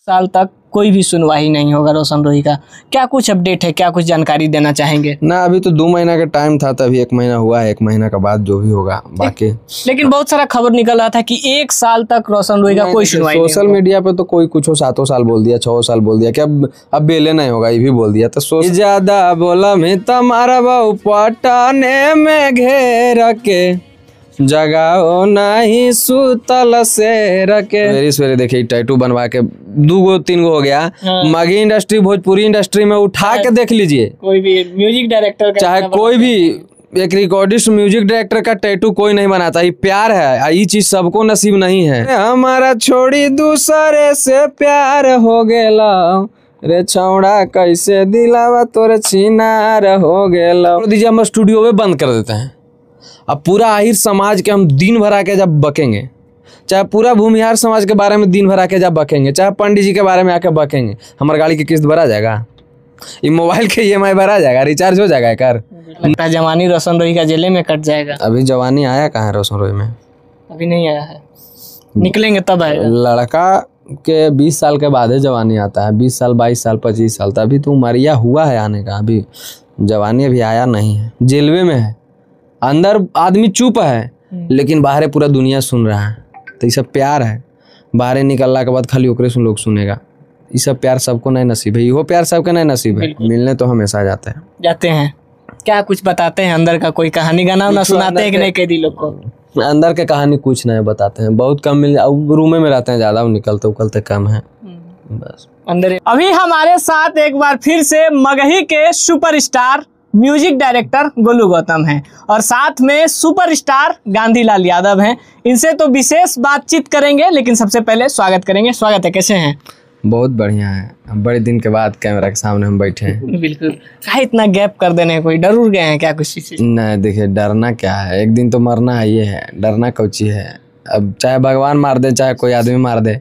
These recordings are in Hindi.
साल तक कोई भी सुनवाई नहीं होगा रोशन रोही का। क्या कुछ अपडेट है, क्या कुछ जानकारी देना चाहेंगे? ना अभी तो 2 महीना का टाइम था, तभी 1 महीना हुआ है, 1 महीना के बाद जो भी होगा बाकी। लेकिन बहुत सारा खबर निकल रहा था कि 1 साल तक रोशन रोही का कोई सुनवाई नहीं। सोशल मीडिया पे तो कोई कुछ 7 साल बोल दिया, 6 साल बोल दिया कि अब बेले नहीं होगा, ये भी बोल दिया। तो ज्यादा बोला मैं तुम्हारा बहु पटाने में घेर के जगाओ नहीं सुतल से रखे। मेरी सवेरे देखिए टैटू बनवा के 2-3 हो गया। मगही इंडस्ट्री, भोजपुरी इंडस्ट्री में उठा के देख लीजिए, कोई भी म्यूजिक डायरेक्टर का, चाहे कोई भी एक रिकॉर्डिस्ट म्यूजिक डायरेक्टर का टैटू कोई नहीं बनाता। ये प्यार है, ये चीज सबको नसीब नहीं है। हमारा छोड़ी दूसरे से प्यार हो गेला रे छौड़ा, कैसे दिलावा तोरे छिनार हो गेला। दीजिए हम स्टूडियो में बंद कर देते हैं। अब पूरा आहिर समाज के हम दिन भर आके जब बकेंगे, चाहे पूरा भूमिहार समाज के बारे में दिन भर आके जब बकेंगे, चाहे पंडित जी के बारे में आके बकेंगे, हमारे गाड़ी की किस्त भरा जाएगा, ये मोबाइल के EMI भरा जाएगा, रिचार्ज हो जाएगा कर। लगता है जवानी रोशन रोही का जेले में कट जाएगा। अभी जवानी आया कहाँ है रोशन रोही में? अभी नहीं आया है, निकलेंगे तब आएगा। लड़का के 20 साल के बाद ही जवानी आता है, 20 साल 22 साल 25 साल। तो अभी तो उमरिया हुआ है आने का, अभी जवानी अभी आया नहीं है। जेलवे में है, अंदर आदमी चुप है लेकिन बाहर पूरा दुनिया सुन रहा है। तो ये सब प्यार है, बाहर निकलने के बाद खाली ओकरे सुन लोग सुनेगा। ये सब प्यार सबको नहीं नसीब है, यो प्यार सबके नहीं नसीब है। मिलने तो हमेशा जाते हैं। क्या कुछ बताते हैं अंदर का, कोई कहानी गाना ना सुनाते हैं कि नहीं कैदी लोग को? अंदर के कहानी कुछ नहीं बताते हैं, बहुत कम मिल, रूमे में रहते हैं ज्यादा, निकलते उकलते कम है बस अंदर। अभी हमारे साथ एक बार फिर से मगही के superstar music director Golu Gautam हैं और साथ में सुपरस्टार गांधीलाल यादव हैं। इनसे तो विशेष बातचीत करेंगे, लेकिन सबसे पहले स्वागत करेंगे। स्वागत है, कैसे हैं? बहुत बढ़िया है, बड़े दिन के बाद कैमरा के सामने हम बैठे हैं। बिल्कुल। क्या इतना गैप कर देने, कोई डर उड़ गए हैं क्या कुछ चीज़? नहीं देखिए, डरना क्या है, एक दिन तो मरना है, ये है, डरना कौची है। अब चाहे भगवान मार दे, चाहे कोई आदमी मार दे,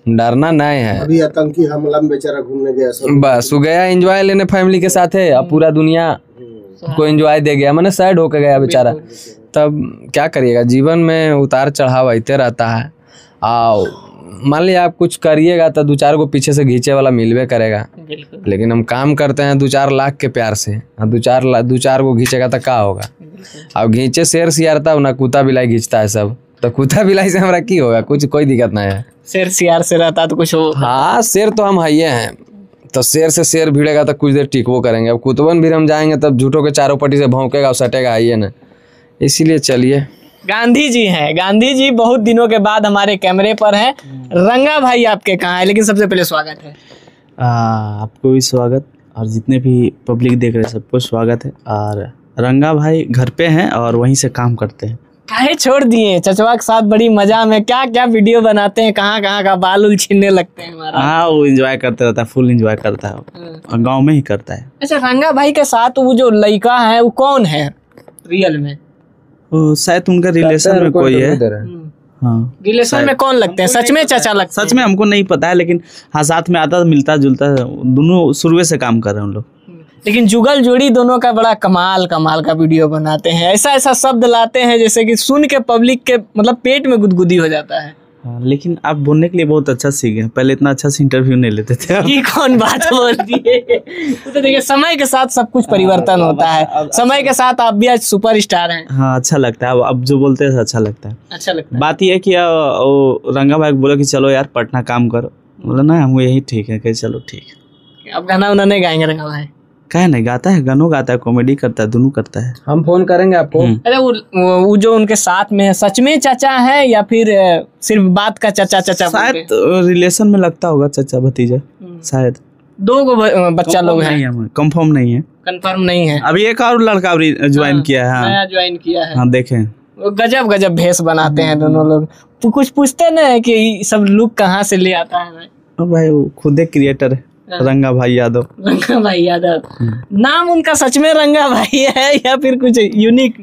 डरना नहीं है। अभी आतंकी हमला में बेचारा घूमने गया, बस वो गया एंजॉय लेने फैमिली के साथ है। अब पूरा दुनिया को एंजॉय दे गया, मैंने सैड होकर गया बेचारा। तब क्या करिएगा, जीवन में उतार चढ़ाव आते रहता है। आओ मान लिया आप कुछ करिएगा तो 2-4 को पीछे से घींचे वाला मिलवे करेगा, लेकिन हम काम करते हैं 2-4 लाख के प्यार से। 2-4 को घींचेगा तो क्या होगा? अब घींचे शेर सियारता ना, कुत्ता बिलाई घींचता है सब, तो कुत्ता बिलाई से हमारा की होगा? कुछ कोई दिक्कत नहीं है। शेर सियार से रहता तो कुछ हो। हाँ, शेर तो हम है हैं, तो शेर से शेर भिड़ेगा तो कुछ देर टिकवो करेंगे। अब कुतबन भी हम जाएंगे तब झूठों के चारों पट्टी से भौंकेगा और सटेगा, आइए ना। इसीलिए चलिए। गांधी जी हैं, गांधी जी बहुत दिनों के बाद हमारे कैमरे पर हैं। रंगा भाई आपके कहाँ है? लेकिन सबसे पहले स्वागत है। आपको भी स्वागत, और जितने भी पब्लिक देख रहे हैं सबको स्वागत है। और रंगा भाई घर पे हैं और वहीं से काम करते हैं। काहे छोड़ दिए? चचवा के साथ बड़ी मजा में क्या क्या वीडियो बनाते हैं, कहाँ कहाँ का बाल उल छीनने लगते हैं हमारा। हाँ, वो एंजॉय करते रहता है, फुल एंजॉय करता है, और गाँव में ही करता है। अच्छा, रंगा भाई के साथ वो जो लड़का है वो कौन है रियल में? शायद उनका रिलेशन में कोई है। हाँ, रिलेशन में कौन लगते हैं? सच में चाचा लगते हैं? सच में हमको नहीं पता है, लेकिन हाँ साथ में आता मिलता जुलता, दोनों शुरू से काम कर रहे हैं उन लोग। लेकिन जुगल जोड़ी दोनों का बड़ा कमाल का वीडियो बनाते हैं। ऐसा शब्द लाते हैं जैसे कि सुन के पब्लिक के मतलब पेट में गुदगुदी हो जाता है। हाँ, लेकिन आप बोलने के लिए बहुत अच्छा सीख गए, पहले इतना अच्छा से इंटरव्यू नहीं लेते थे। ये कौन बात बोल दिए? तो देखिए, समय के साथ सब कुछ परिवर्तन होता है। समय के साथ आप भी आज सुपरस्टार हैं। हाँ, अच्छा लगता है, अब जो बोलते हैं अच्छा लगता है। अच्छा लगता है। बात यह है कि वो रंगा भाई बोला कि चलो यार पटना काम करो, बोला ना हमको यही ठीक है, कहे चलो ठीक है। अब गाना उन्होंने गाएंगे रंगा भाई? क्या नहीं गाता है, गानों गाता है, कॉमेडी करता है, दोनों करता है। हम फोन करेंगे आपको। अरे वो जो उनके साथ में है, सच में चाचा है या फिर सिर्फ बात का चाचा? शायद रिलेशन में लगता होगा, चाचा भतीजा शायद। 2 बच्चा लोग हैं, कंफर्म नहीं है। कंफर्म नहीं है। अभी एक और लड़का ज्वाइन किया है। नया ज्वाइन किया है। हाँ, देखें गजब भेष बनाते हैं दोनों लोग। तो कुछ पूछते ना कि सब लुक कहाँ से ले आता है? भाई वो खुद एक क्रिएटर है, रंगा भाई यादव। रंगा भाई यादव नाम उनका सच में रंगा भाई है या फिर कुछ यूनिक?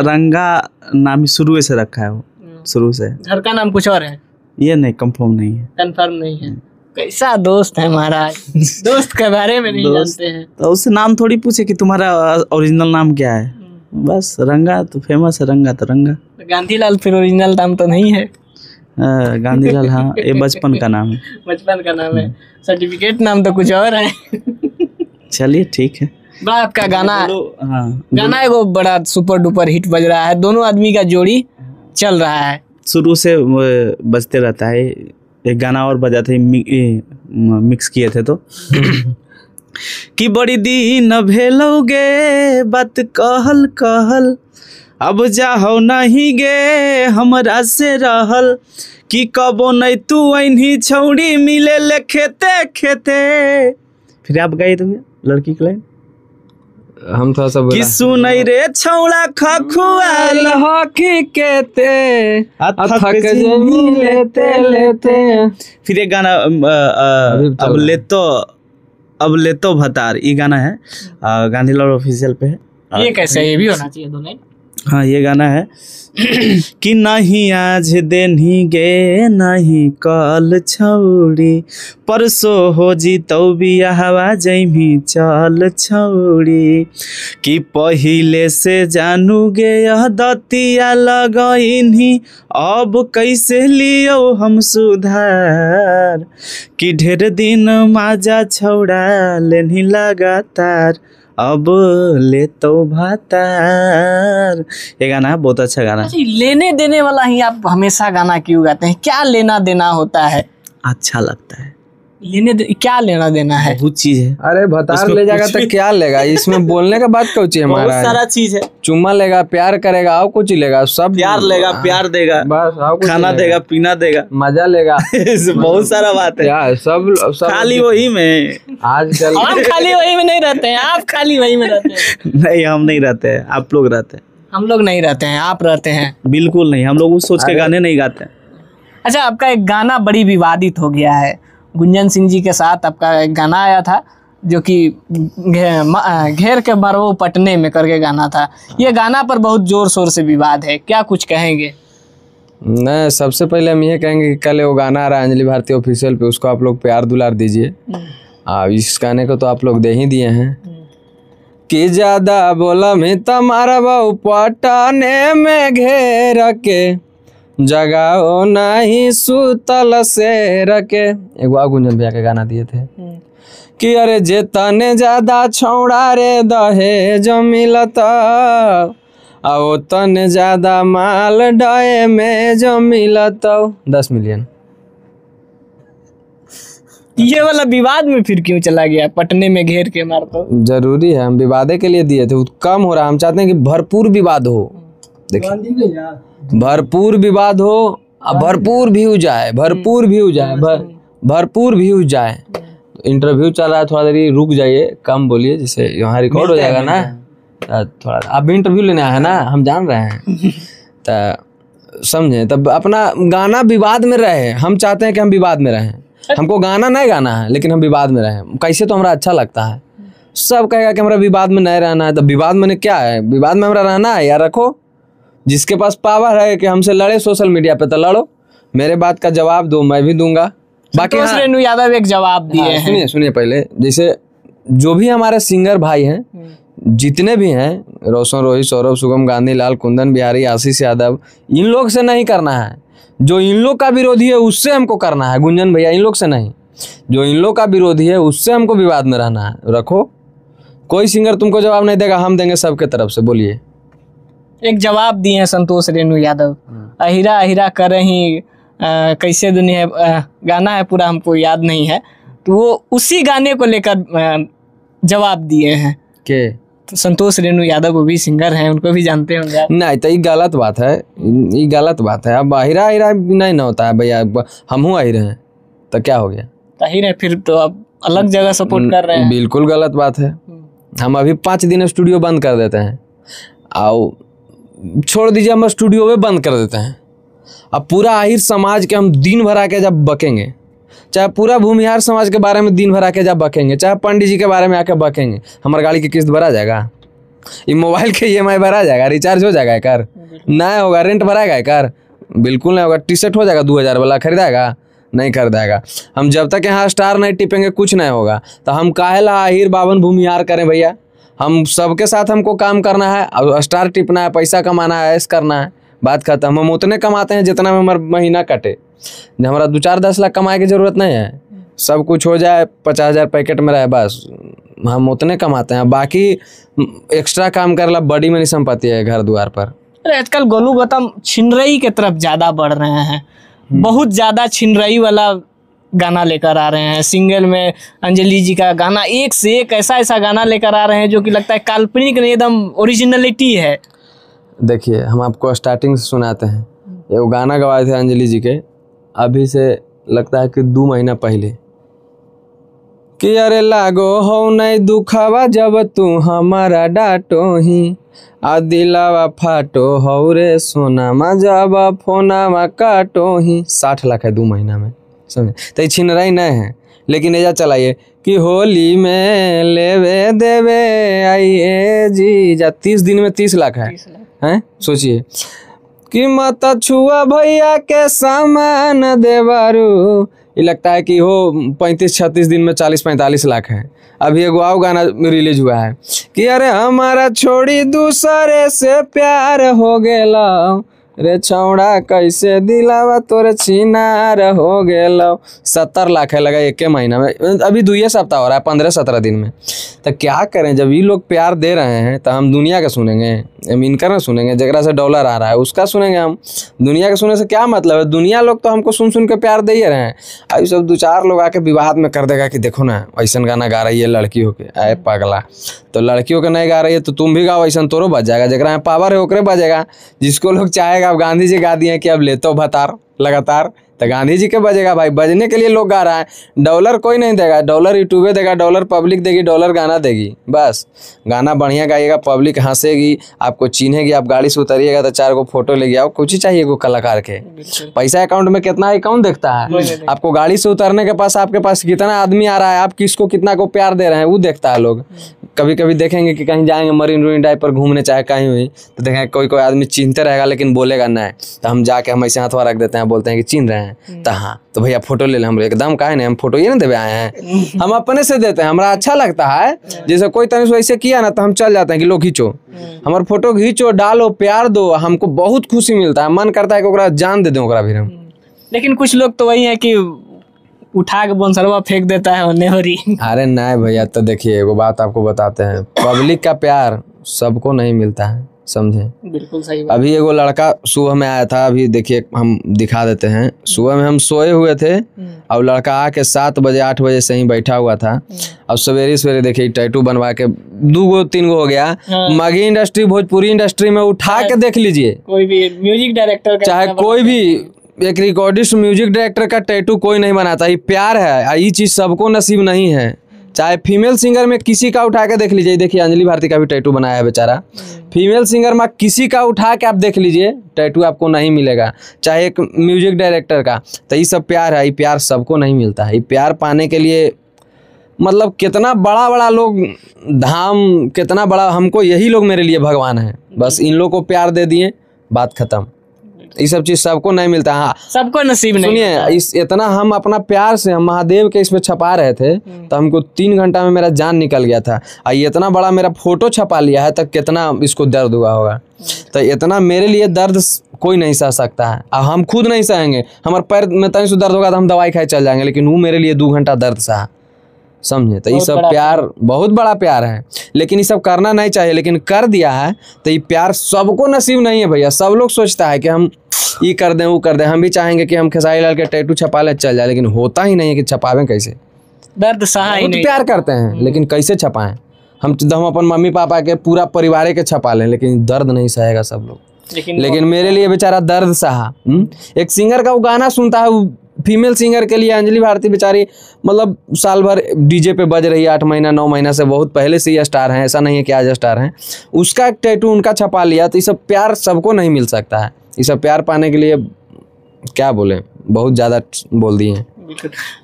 रंगा नाम शुरू से रखा है, वो शुरू से। घर का नाम कुछ और है? ये नहीं, कंफर्म नहीं है। कंफर्म नहीं है। कैसा दोस्त है महाराज, दोस्त के बारे में नहीं जानते हैं। तो उससे नाम थोड़ी पूछे कि तुम्हारा ओरिजिनल नाम क्या है, बस रंगा तो फेमस है, रंगा तो रंगा। गांधीलाल फिर ओरिजिनल नाम तो नहीं है? गांधीलाल, हाँ ये बचपन का नाम है। बचपन का नाम है, सर्टिफिकेट नाम तो कुछ और है। चलिए ठीक है। बड़ा आपका गाना, हाँ गाना एगो बड़ा सुपर डुपर हिट बज रहा है, दोनों आदमी का जोड़ी चल रहा है। शुरू से बजते रहता है। एक गाना और बजा थे, मिक्स किए थे तो कि बड़ी दिन भेलोगे बात कहल कहल, अब जाहो नहीं गे हमरा से रहल, कि कबो नहीं तू ऐनी छौड़ी मिले ले खेते खेते। फिर आप गए तो लड़की के लाइन, हम थोड़ा सा कि सुनई रे छौड़ा खखुआल हकी केते थक जमी लेते लेते। फिर एक गाना अब ले तो भतार, ये गाना है गांधीलाल ऑफिशियल पे है। ये कैसे, ये भी होना चाहिए दोनों। हाँ ये गाना है कि नहीं आज देनी गे नहीं कल छौड़ी, परसों हो जी तो बियाहवा जैमी चल छौड़ी, कि पहिले से जानू गे यह दतिया लगइनी, अब कैसे लियो हम सुधार, कि ढेर दिन माजा छौड़ा लेनी लगातार, अब ले तो भातार। ये गाना है, बहुत अच्छा गाना है। लेने देने वाला ही आप हमेशा गाना क्यों गाते हैं? क्या लेना देना होता है? अच्छा लगता है। क्या लेना देना है? बहुत चीज है। अरे भतार ले जाएगा तो क्या लेगा? इसमें बोलने का बात कुछ है हमारा, बहुत सारा चीज है। चुम्मा लेगा, प्यार करेगा, और कुछ लेगा, सब प्यार लेगा, प्यार देगा, बस और कुछ खाना देगा, पीना देगा, मजा लेगा, बहुत सारा बात है यार। सब खाली वही में आजकल हम खाली वही में नहीं रहते हैं, आप खाली वही में रहते हैं। नहीं हम नहीं रहते हैं, आप लोग रहते हैं। हम लोग नहीं रहते हैं, आप रहते हैं। बिल्कुल नहीं, हम लोग उस सोच के गाने नहीं गाते। अच्छा, आपका एक गाना बड़ी विवादित हो गया है, गुंजन सिंह जी के साथ आपका एक गाना आया था जो कि घेर के मरवो पटने में करके गाना था। ये गाना पर बहुत जोर शोर से विवाद है, क्या कुछ कहेंगे? नहीं, सबसे पहले हम ये कहेंगे कि कल वो गाना आ रहा है अंजलि भारती ऑफिशियल पे, उसको आप लोग प्यार दुलार दीजिए। इस गाने को तो आप लोग दे ही दिए हैं। कि ज्यादा बोला मैं तुम्हारा बहु पटने में घेर के, जगाओ नहीं सुतल से रखे। एक बार गुंजन भैया के गाना दिए थे कि अरे जे तने ज्यादा छौड़ा रे दहेज मिलता, आओ तने ज्यादा माल डे में जो मिलता 10 मिलियन। ये वाला विवाद में फिर क्यों चला गया? पटने में घेर के मारता जरूरी है, हम विवादे के लिए दिए थे, कम हो रहा है। हम चाहते हैं कि भरपूर विवाद हो। देखिए, भरपूर विवाद हो, भरपूर व्यू जाए, भरपूर व्यू जाए, भरपूर व्यू जाए। इंटरव्यू चल रहा है, थोड़ा देरी रुक जाइए, कम बोलिए, जिससे यहाँ रिकॉर्ड हो जाएगा ना। थोड़ा आप भी इंटरव्यू लेने आए हैं ना, हम जान रहे हैं, तो समझे। तब अपना गाना विवाद में रहे, हम चाहते हैं कि हम विवाद में रहें। हमको गाना नहीं गाना है, लेकिन हम विवाद में रहें, कैसे तो हमारा अच्छा लगता है। सब कहेगा कि हमारा विवाद में नहीं रहना है, तो विवाद में क्या है? विवाद में हमारा रहना है, या रखो। जिसके पास पावर है कि हमसे लड़े सोशल मीडिया पे, तो लड़ो, मेरे बात का जवाब दो, मैं भी दूंगा। बाकी संतोष रेणु यादव एक जवाब दिए हैं। सुनिए सुनिए, पहले जैसे जो भी हमारे सिंगर भाई हैं, जितने भी हैं, रोशन, रोहित, सौरभ, शुभम, गांधीलाल, कुंदन बिहारी, आशीष यादव, इन लोग से नहीं करना है। जो इन लोग का विरोधी है उससे हमको करना है। गुंजन भैया, इन लोग से नहीं, जो इन लोग का विरोधी है उससे हमको विवाद में रहना है। रखो, कोई सिंगर तुमको जवाब नहीं देगा, हम देंगे सबके तरफ से। बोलिए। एक जवाब दिए हैं संतोष रेणु यादव, अहिरा अहिरा कर रही कैसे दुनिया गाना है पूरा, हमको याद नहीं है, तो वो उसी गाने को लेकर जवाब दिए हैं के तो संतोष रेणु यादव वो भी सिंगर हैं, उनको भी जानते होंगे। नहीं, तो ये गलत बात है, ये गलत बात है। अब अहिरा अहिरा नहीं ना होता है भैया, हम हूँ अहिर हैं तो क्या हो गया? अहिर है फिर तो अब अलग जगह सपोर्ट कर रहे हैं। बिल्कुल गलत बात है। हम अभी 5 दिन स्टूडियो बंद कर देते हैं, आओ छोड़ दीजिए, हम स्टूडियो में बंद कर देते हैं। अब पूरा आहिर समाज के हम दिन भर आके जब बकेंगे, चाहे पूरा भूमिहार समाज के बारे में दिन भर आके जब बकेंगे, चाहे पंडित जी के बारे में आके बकेंगे, हमारे गाड़ी की किस्त भरा जाएगा? ये मोबाइल के EMI भरा जाएगा? रिचार्ज हो जाएगा? कर नहीं होगा? रेंट भराएगा? कर बिल्कुल नहीं होगा। टी-शर्ट हो जाएगा 2000 वाला, खरीदाएगा? नहीं खरीदाएगा। हम जब तक यहाँ स्टार नहीं टिपेंगे कुछ नहीं होगा। तो हम काहेला आहिर बावन भूमिहार करें भैया? हम सबके साथ हमको काम करना है, और स्टार टिपना है, पैसा कमाना है, ऐश करना है, बात खत्म। हम उतने कमाते हैं जितना में हमारा महीना कटे। हमारा 2-4-10 लाख कमाए की जरूरत नहीं है, सब कुछ हो जाए 50,000 पैकेट में रहे बस, हम उतने कमाते हैं, बाकी एक्स्ट्रा काम कर ला बड़ी मेरी संपत्ति है घर द्वार पर। अरे आजकल गोलू गौतम छिनरई के तरफ ज्यादा बढ़ रहे हैं, बहुत ज्यादा छिनरई वाला गाना लेकर आ रहे हैं। सिंगल में अंजलि जी का गाना एक से एक ऐसा ऐसा गाना लेकर आ रहे हैं जो कि लगता है काल्पनिक नहीं, एकदम ओरिजिनलिटी है। देखिए हम आपको स्टार्टिंग से सुनाते हैं, ये वो गाना गवाए थे अंजलि जी के अभी से लगता है कि 2 महीना पहले, कि अरे लागो हो नहीं दुखावा जब तू हमारा डांटो ही, आ दिलावा फाटो हो रे सोनामा जब फोनामा काटो ही। 60 लाख है 2 महीना में, समझे? तो ये छिनराई नहीं है, लेकिन एजा चलाइए कि होली में लेवे देवे आइए जी जा, 30 दिन में 30 लाख है, हैं? सोचिए कि मत छुआ भैया के सामान देवारू, ये लगता है कि हो 35-36 दिन में 40-45 लाख है। अभी एगो आओ गाना रिलीज हुआ है कि अरे हमारा छोड़ी दूसरे से प्यार हो गेला, रे छौड़ा कैसे दिलावा तोरे छिनार हो गेलो। 70 लाख है लगा एक महीना में, अभी 2 सप्ताह हो रहा है, 15-17 दिन में। तो क्या करें, जब ये लोग प्यार दे रहे हैं तो हम दुनिया का सुनेंगे, इनकर ना सुनेंगे, जगरा से डॉलर आ रहा है उसका सुनेंगे हम। दुनिया के सुनने से क्या मतलब है, दुनिया लोग तो हमको सुन सुन के प्यार दे ही रहे हैं। अभी सब 2-4 लोग आके विवाद में कर देगा कि देखो ना ऐसा गाना गा रही है लड़की होके, आए पागला, तो लड़कियों के नहीं गा रही है तो तुम भी गाओ, ऐसा तोरो बच जाएगा, जगरा में पावर है ओकरे बजेगा। जिसको लोग चाहेगा, अब गांधी जी गा दिए कि अब ले तो भतार लगातार, तो गांधी जी के बजेगा भाई, बजने के लिए लोग गा रहा है। डॉलर कोई नहीं देगा, डॉलर यूट्यूबे देगा, डॉलर पब्लिक देगी, डॉलर गाना देगी। बस गाना बढ़िया गाइएगा, पब्लिक हंसेगी, आपको चिन्हेगी, आप गाड़ी से उतरिएगा तो 4 गो फोटो लेगी, आपको कुछ ही चाहिए को कलाकार के। पैसा अकाउंट में कितना है कौन देखता है, आपको गाड़ी से उतरने के पास आपके पास कितना आदमी आ रहा है, आप किसको कितना को प्यार दे रहे हैं वो देखता है लोग। कभी कभी देखेंगे कि कहीं जाएंगे मरीन ड्राइव पर घूमने, चाहे कहीं हुई, तो देखेंगे कोई आदमी चिन्हते रहेगा लेकिन बोलेगा नहीं, तो हम जाके हम ऐसे हाथवा रख देते हैं, बोलते हैं कि चिन्ह रहे हैं, तो हाँ तो भैया फोटो ले लें। हम एकदम काहे नहीं, हम फोटो ये ना देवे आए हैं, हम अपने से देते हैं, हमारा अच्छा लगता है। जैसे कोई तनिक से ऐसे किया ना तो हम चल जाते हैं कि लो खींचो, हमारे फोटो खींचो, डालो, प्यार दो, हमको बहुत खुशी मिलता है, मन करता है कि ओकरा जान दे दें ओकरा भी हम। लेकिन कुछ लोग तो वही है कि उठा के बोनसरवा फेंक देता है होने हो रही। अरे नहीं भैया, तो देखिए एगो बात आपको बताते हैं, पब्लिक का प्यार सबको नहीं मिलता है, समझे? बिल्कुल सही बात। अभी एगो लड़का सुबह में आया था, अभी देखिए हम दिखा देते हैं। सुबह में हम सोए हुए थे और लड़का आके 7 बजे 8 बजे से ही बैठा हुआ था। अब सवेरे सवेरे देखिए टैटू बनवा के 2-3 गो हो गया। मगही इंडस्ट्री, भोजपुरी इंडस्ट्री में उठा के देख लीजिए, कोई भी म्यूजिक डायरेक्टर का, चाहे कोई भी एक रिकॉर्डिस्ट म्यूजिक डायरेक्टर का टैटू कोई नहीं बनाता। ये प्यार है, ये चीज़ सबको नसीब नहीं है। चाहे फीमेल सिंगर में किसी का उठा के देख लीजिए, देखिए अंजलि भारती का भी टैटू बनाया है बेचारा। फीमेल सिंगर में किसी का उठा के आप देख लीजिए, टैटू आपको नहीं मिलेगा, चाहे एक म्यूजिक डायरेक्टर का। तो ये सब प्यार है, ये प्यार सबको नहीं मिलता है। ये प्यार पाने के लिए मतलब कितना बड़ा बड़ा लोग धाम, कितना बड़ा, हमको यही लोग मेरे लिए भगवान है। बस इन लोग को प्यार दे दिए, बात खत्म। ये सब चीज सबको नहीं मिलता। हाँ सबको नसीब नहीं। सुनिए, इस इतना हम अपना प्यार से हम महादेव के इसमें छपा रहे थे तो हमको 3 घंटा में मेरा जान निकल गया था। इतना बड़ा मेरा फोटो छपा लिया है तो कितना इसको दर्द हुआ होगा। तो इतना मेरे लिए दर्द कोई नहीं सह सकता है, अब हम खुद नहीं सहेंगे। हमारे पैर में तनी से दर्द होगा तो हम दवाई खाए चल जाएंगे, लेकिन वो मेरे लिए 2 घंटा दर्द सहा, समझे? तो ये सब प्यार बहुत बड़ा प्यार है, लेकिन ये सब करना नहीं चाहिए, लेकिन कर दिया है। तो ये प्यार सबको नसीब नहीं है भैया। सब लोग सोचता है कि हम ये कर दें वो कर दें, हम भी चाहेंगे कि हम खेसारी लाल के टैटू छपा ले चल जाए, लेकिन होता ही नहीं है कि छपावें कैसे। दर्द सहा ही नहीं। प्यार करते हैं लेकिन कैसे छपाएं? हम अपन मम्मी पापा के पूरा परिवार के छपा लें, लेकिन दर्द नहीं सहेगा सब लोग। लेकिन मेरे लिए बेचारा दर्द सहा। एक सिंगर का वो गाना सुनता है, फीमेल सिंगर के लिए अंजलि भारती बेचारी मतलब साल भर डीजे पे बज रही है, 8 महीना 9 महीना से, बहुत पहले से ही स्टार हैं, ऐसा नहीं है कि आज स्टार हैं। उसका टैटू उनका छपा लिया। तो ये सब प्यार सबको नहीं मिल सकता है। ये सब प्यार पाने के लिए क्या बोले, बहुत ज़्यादा बोल दिए हैं।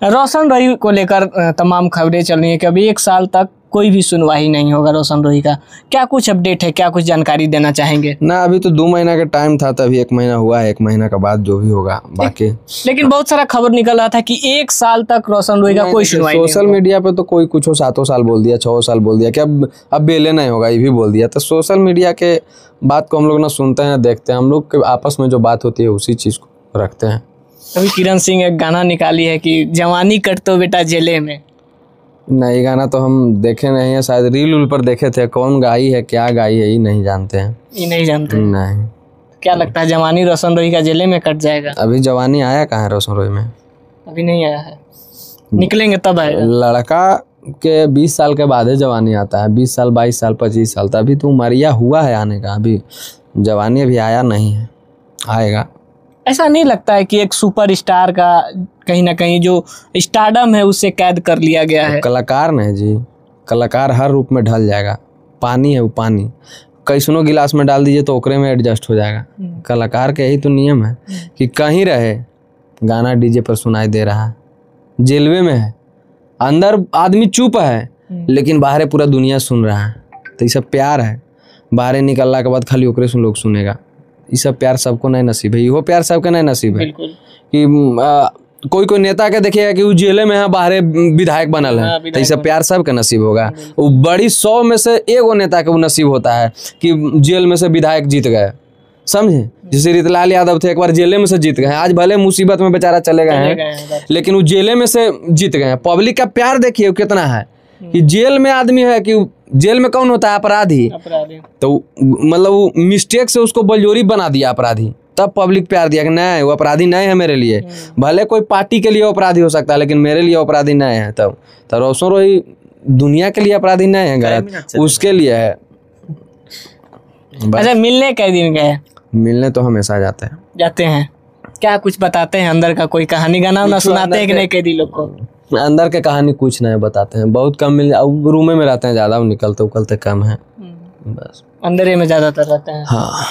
रोशन रोही को लेकर तमाम खबरें चल रही है कि अभी 1 साल तक कोई भी सुनवाई नहीं होगा रोशन रोही का। क्या कुछ अपडेट है, क्या कुछ जानकारी देना चाहेंगे? ना अभी तो 2 महीना का टाइम था, तभी 1 महीना हुआ है, 1 महीना के बाद जो भी होगा बाकी। लेकिन बहुत सारा खबर निकल रहा था कि 1 साल तक रोशन रोही का कोई सुनवाई नहीं। सोशल मीडिया पे तो कोई कुछ 7 साल बोल दिया, 6 साल बोल दिया कि अब बेले नहीं होगा, ये भी बोल दिया। तो सोशल मीडिया के बात को हम लोग ना सुनते हैं, देखते हैं। हम लोग के आपस में जो बात होती है उसी चीज़ को रखते हैं। अभी किरण सिंह एक गाना निकाली है कि जवानी कट तो बेटा जेले में। नहीं, गाना तो हम देखे नहीं है, शायद रील उल पर देखे थे। कौन गाई है, क्या गाई है, ये नहीं जानते हैं। ये नहीं जानते? नहीं। क्या लगता है जवानी रोशन रोही का जेले में कट जाएगा? अभी जवानी आया कहाँ है रोशन रोही में? अभी नहीं आया है, निकलेंगे तब आएगा। लड़का के 20 साल के बाद ही जवानी आता है। 20 साल 22 साल 25 साल तभी तो उमरिया हुआ है आने का। अभी जवानी अभी आया नहीं है, आएगा। ऐसा नहीं लगता है कि एक सुपरस्टार का कहीं ना कहीं जो स्टारडम है उससे कैद कर लिया गया है? कलाकार नहीं जी, कलाकार हर रूप में ढल जाएगा। पानी है वो, पानी कैसनो गिलास में डाल दीजिए तो ओकरे में एडजस्ट हो जाएगा। कलाकार का यही तो नियम है कि कहीं रहे, गाना डीजे पर सुनाई दे रहा है, जेलवे में है, अंदर आदमी चुप है लेकिन बाहर पूरा दुनिया सुन रहा है। तो ये सब प्यार है। बाहर निकलने के बाद खाली ओकरे से लोग सुनेगा। ये सब प्यार सबको नहीं नसीब है। इहो प्यार सबके नहीं नसीब है कि कोई नेता के देखिएगा कि वो जेले में है, बाहर विधायक बनल है। तो ये सब प्यार सबके नसीब होगा। वो बड़ी 100 में से एगो नेता के वो नसीब होता है कि जेल में से विधायक जीत गए, समझे। जैसे रीतलाल यादव थे, एक बार जेले में से जीत गए। आज भले मुसीबत में बेचारा चले गए हैं लेकिन वो जेले में से जीत गए। पब्लिक का प्यार देखिए कितना है कि जेल में आदमी है कि जेल में कौन होता है? अपराधी। तो मतलब वो मिस्टेक से उसको बलजोरी बना दिया अपराधी, तब पब्लिक प्यार दिया कि नहीं वो अपराधी नहीं है मेरे लिए। भले कोई पार्टी के लिए अपराधी हो सकता है लेकिन मेरे लिए अपराधी नहीं है। तब तो रोशन रोही दुनिया के लिए अपराधी नहीं है, गलत उसके लिए है। अच्छा, मिलने कई दिन गए? मिलने तो हमेशा जाते हैं। क्या कुछ बताते हैं अंदर का? कोई कहानी गाना ना सुनाते हैं कि नहीं कैदी लोग को? अंदर के कहानी कुछ नहीं बताते हैं, बहुत कम मिल। रूम में रहते हैं ज्यादा, निकलते उकलते कम है, बस अंदर में ज्यादातर रहते हैं। हाँ।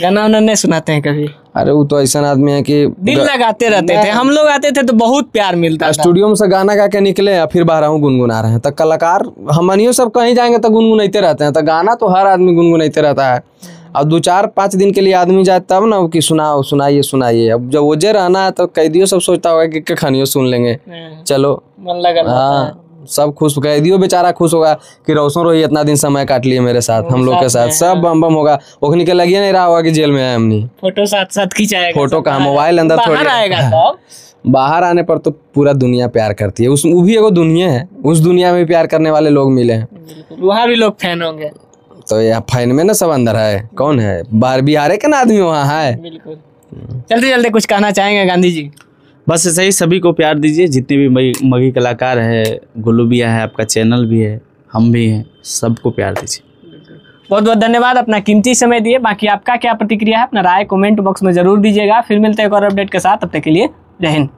गाना उन्हें नहीं सुनाते हैं कभी? अरे वो तो ऐसा आदमी है कि दिल लगाते रहते थे। हम लोग आते थे तो बहुत प्यार मिलता था। स्टूडियो में से गाना गा के निकले या फिर बाहर गुनगुना रहे हैं। तो कलाकार हमनियो सब कहीं जाएंगे तो गुनगुनाते रहते हैं। तो गाना तो हर आदमी गुनगुनाते रहता है। अब 2-4-5 दिन के लिए आदमी जाए तब ना कि सुनाइए। अब जब वजह रहना है तो कैदियों सब सोचता होगा कि कहानियों सुन लेंगे, चलो मन लगा। हाँ, सब खुश, कैदियों बेचारा खुश होगा कि रोशन रोही इतना दिन समय काट लिए मेरे साथ, हम लोग के साथ, सब बम बम होगा। ओखनी के लगिए नहीं रहा होगा कि जेल में है हमनी। फोटो साथ खिंचाएगा। फोटो का मोबाइल अंदर थोड़ी आएगा। तो बाहर आने पर तो पूरा दुनिया प्यार करती है। वो भी एगो दुनिया है, उस दुनिया में प्यार करने वाले लोग मिले हैं। वहाँ भी लोग फैन होंगे। तो यहाँ फैन में ना सब अंदर है। कौन है? बाहर बिहार के ना आदमी वहाँ है। बिल्कुल। चलते कुछ कहना चाहेंगे गांधी जी? बस ऐसे ही सभी को प्यार दीजिए, जितने भी मगी कलाकार है, गुल्लू भैया है, आपका चैनल भी है, हम भी हैं, सबको प्यार दीजिए। बहुत बहुत धन्यवाद अपना कीमती समय दिए। बाकी आपका क्या प्रतिक्रिया है, अपना राय कमेंट बॉक्स में जरूर दीजिएगा। फिर मिलते हैं एक और अपडेट के साथ, तब तक के लिए जय हिंद।